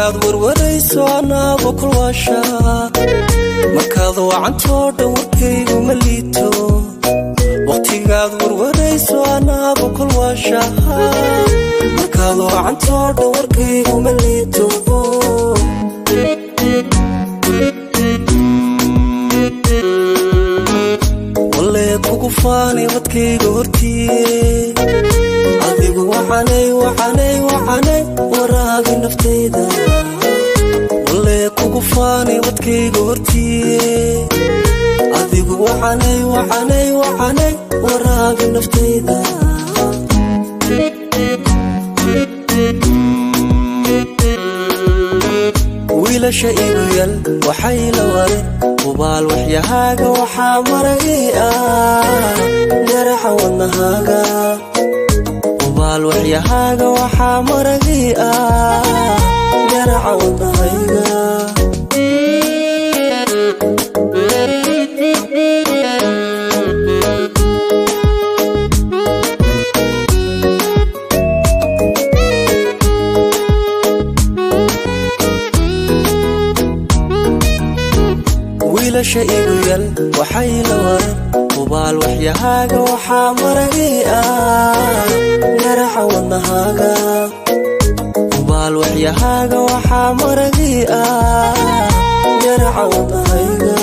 markaad warwarayso anaaba kulwaasha markaad wacantoo dhan warkaygu ma liito waqtigaad warwarayso anaaba kulwaasha markaad wacantoo dhan warkaygu ma liito walee kugu faanay wadkayga hortiye adigu waxanay waraabi naftayda walee kugu faanay wadkayga hortiye adigu waxanay waraabi naftayda wiilasha igu yal waxay la wareen hubaal waxyahaaga waxaa maragii jaraxa wadnahaaga hubaal waxyahaaga waxaa maragii jaraxa wadnahayga wiilasha igu yal waxay la wareen hubaal waxyahaaga waxaa maragii jaraxa wadnahaaga hubaal waxyahaaga waxaa maragii jaraxa wadnahayga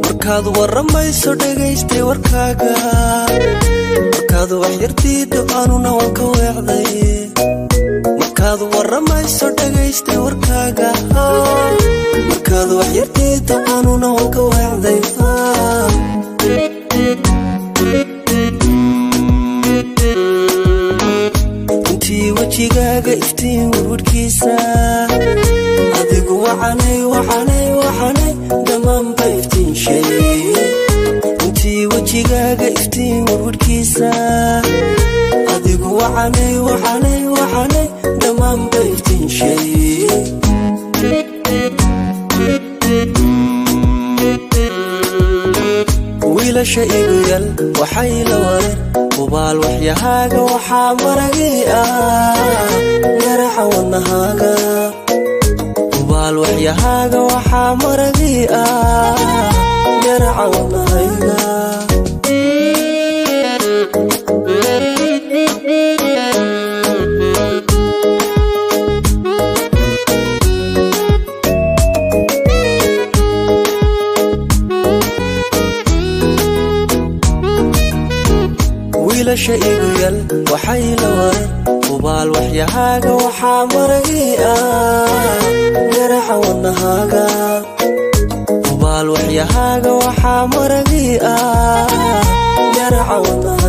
markaad waramayso dhagaystay warkaaga markaad wax yartiida anuna waan ka weecday markaad waramayso dhagaystay warkaaga markaad wax yartiida anuna waan ka weecday intii wajigaaga iftiin warwarkiisa adigu waxanay dhammaanba iftiinshay intii wajigaaga iftiin warwarkiisa adigu waxanay dhammaanba iftiinshay wiilasha igu yal waxay la wareen hubaal waxyahaaga waxaa maragii jaraxa wadnahaaga hubaal waxyahaaga waxaa maragii jaraxa wadnahayga wiilasha igu yal waxay la wareen hubaal waxyahaaga waxaa maragii jaraxa wadnahaaga hubaal waxyahaaga waxaa maragii jaraxa wadnahaaga